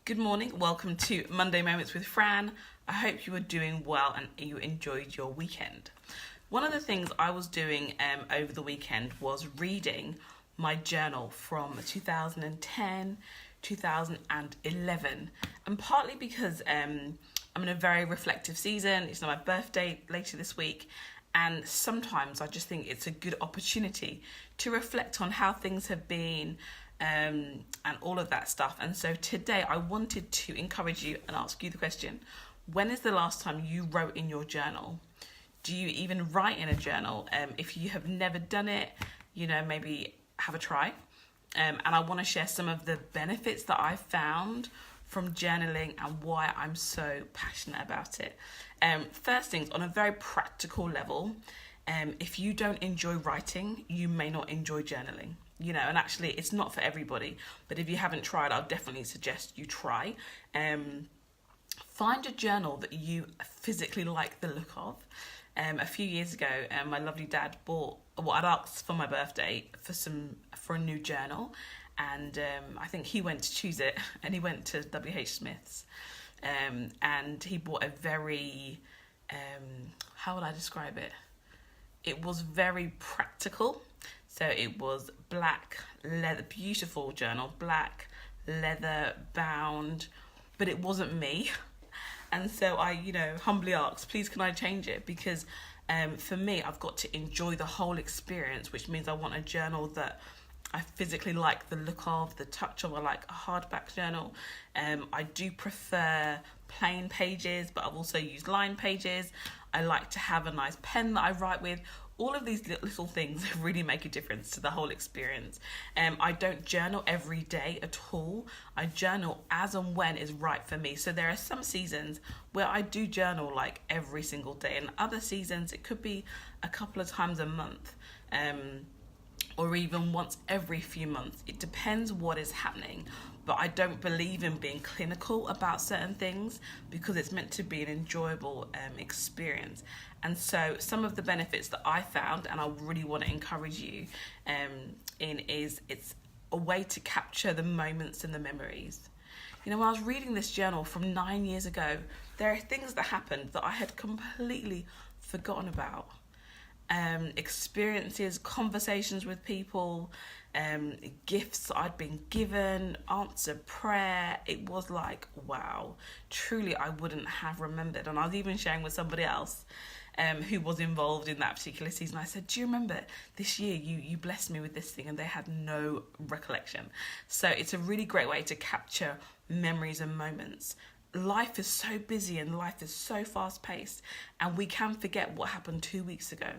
Good morning, welcome to Monday Moments with Fran. I hope you are doing well and you enjoyed your weekend. One of the things I was doing over the weekend was reading my journal from 2010, 2011, and partly because I'm in a very reflective season. It's not my birthday later this week, and sometimes I just think it's a good opportunity to reflect on how things have been, and all of that stuff. And so today I wanted to encourage you and ask you the question: when is the last time you wrote in your journal? Do you even write in a journal? If you have never done it, maybe have a try. And I want to share some of the benefits that I've found from journaling and why I'm so passionate about it. First things, on a very practical level, if you don't enjoy writing, you may not enjoy journaling. And actually it's not for everybody, but if you haven't tried, I'll definitely suggest you try. Find a journal that you physically like the look of. A few years ago, my lovely dad bought what I'd asked for my birthday for a new journal, and I think he went to choose it, and he went to WH Smith's, and he bought a very, how would I describe it? It was very practical. So it was black leather, beautiful journal, black leather bound, but it wasn't me. And so I, humbly asked, please can I change it? Because for me, I've got to enjoy the whole experience, which means I want a journal that I physically like the look of, the touch of. I like a hardback journal. I do prefer plain pages, but I've also used lined pages. I like to have a nice pen that I write with. All of these little things really make a difference to the whole experience. I don't journal every day at all. I journal as and when is right for me. So there are some seasons where I do journal like every single day, and other seasons it could be a couple of times a month, or even once every few months. It depends what is happening. But I don't believe in being clinical about certain things because it's meant to be an enjoyable experience. And so some of the benefits that I found, and I really want to encourage you in, is it's a way to capture the moments and the memories. When I was reading this journal from 9 years ago, there are things that happened that I had completely forgotten about. Experiences, conversations with people, gifts I'd been given, answered prayer. It was like, wow, truly I wouldn't have remembered. And I was even sharing with somebody else who was involved in that particular season. I said, do you remember this year you blessed me with this thing? And they had no recollection. So it's a really great way to capture memories and moments. Life is so busy and life is so fast paced, and we can forget what happened 2 weeks ago,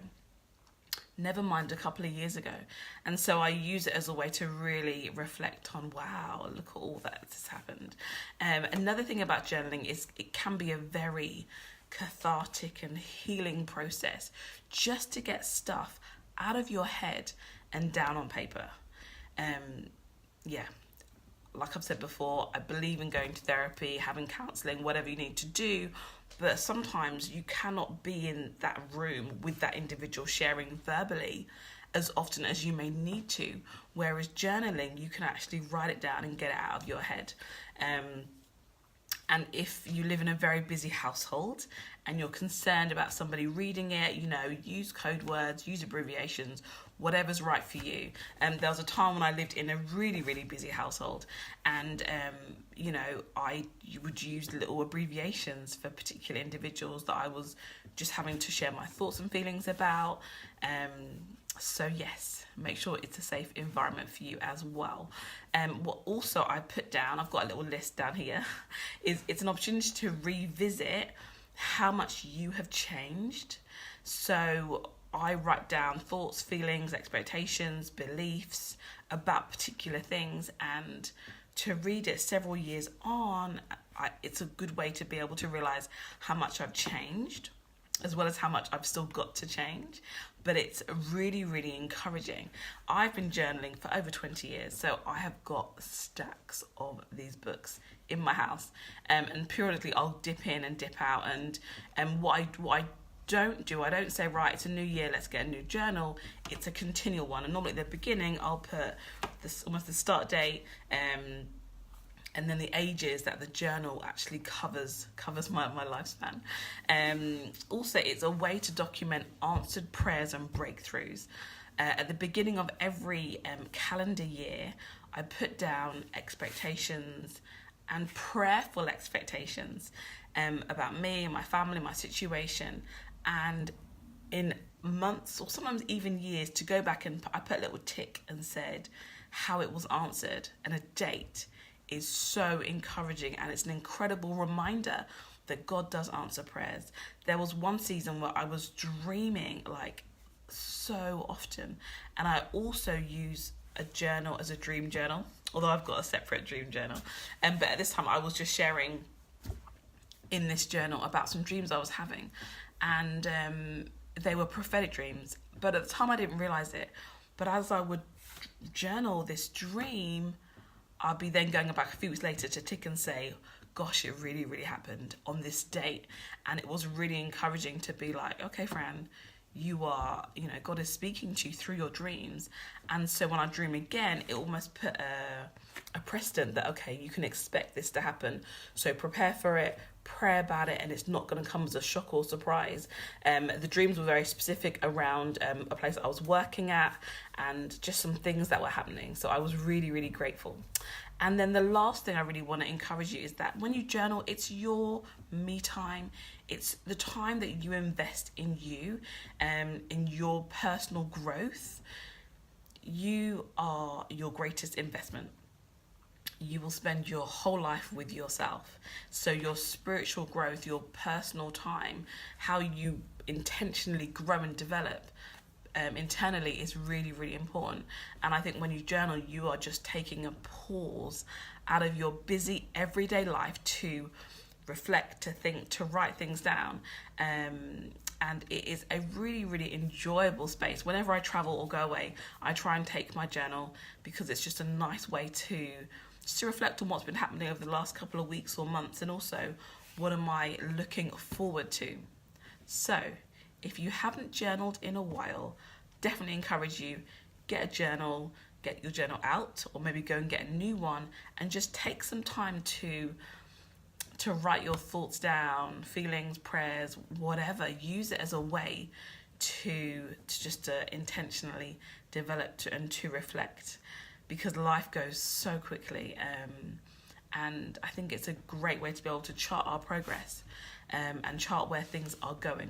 never mind a couple of years ago. And so I use it as a way to really reflect on, wow, look at all that has happened. Another thing about journaling is it can be a very cathartic and healing process just to get stuff out of your head and down on paper. Like I've said before, I believe in going to therapy, having counselling, whatever you need to do, but sometimes you cannot be in that room with that individual sharing verbally as often as you may need to, whereas journaling, you can actually write it down and get it out of your head. And if you live in a very busy household and you're concerned about somebody reading it, use code words, use abbreviations, whatever's right for you. There was a time when I lived in a really, really busy household, and I would use little abbreviations for particular individuals that I was just having to share my thoughts and feelings about. So yes, make sure it's a safe environment for you as well. What also I put down, I've got a little list down here, is it's an opportunity to revisit how much you have changed. So I write down thoughts, feelings, expectations, beliefs about particular things, and to read it several years on, it's a good way to be able to realize how much I've changed, as well as how much I've still got to change. But it's really, really encouraging. I've been journaling for over 20 years, so I have got stacks of these books in my house. And periodically I'll dip in and dip out. And what I don't do, I don't say, right, it's a new year, let's get a new journal. It's a continual one. And normally at the beginning, I'll put almost the start date, and then the ages that the journal actually covers my lifespan. Also, it's a way to document answered prayers and breakthroughs. At the beginning of every calendar year, I put down expectations and prayerful expectations about me and my family, my situation, and in months or sometimes even years to go back, and I put a little tick and said how it was answered, and a date is so encouraging, and it's an incredible reminder that God does answer prayers. There was one season where I was dreaming like so often, and I also use a journal as a dream journal, although I've got a separate dream journal. But at this time I was just sharing in this journal about some dreams I was having, and they were prophetic dreams, but at the time I didn't realize it. But as I would journal this dream, I'll be then going back a few weeks later to tick and say, gosh, it really, really happened on this date. And it was really encouraging to be like, okay, Fran, you are, God is speaking to you through your dreams. And so when I dream again, it almost put a precedent that, okay, you can expect this to happen. So prepare for it, pray about it, and it's not going to come as a shock or surprise. The dreams were very specific around a place that I was working at and just some things that were happening. So I was really, really grateful. And then the last thing I really want to encourage you is that when you journal, it's your me time. It's the time that you invest in you, in your personal growth. You are your greatest investment. You will spend your whole life with yourself. So your spiritual growth, your personal time, how you intentionally grow and develop internally is really, really important. And I think when you journal, you are just taking a pause out of your busy everyday life to reflect, to think, to write things down. And it is a really, really enjoyable space. Whenever I travel or go away, I try and take my journal because it's just a nice way to reflect on what's been happening over the last couple of weeks or months, and also what am I looking forward to. So if you haven't journaled in a while, definitely encourage you, get a journal, get your journal out, or maybe go and get a new one, and just take some time to write your thoughts down, feelings, prayers, whatever. Use it as a way to intentionally develop and to reflect, because life goes so quickly, and I think it's a great way to be able to chart our progress and chart where things are going.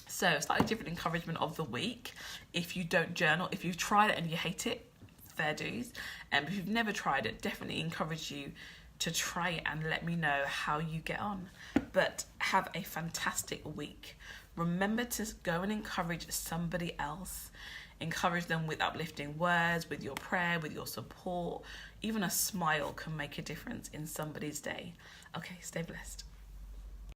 So slightly different encouragement of the week. If you don't journal, if you've tried it and you hate it, fair dues. And if you've never tried it, definitely encourage you to try it and let me know how you get on. But have a fantastic week. Remember to go and encourage somebody else. Encourage them with uplifting words, with your prayer, with your support. Even a smile can make a difference in somebody's day. Okay, stay blessed.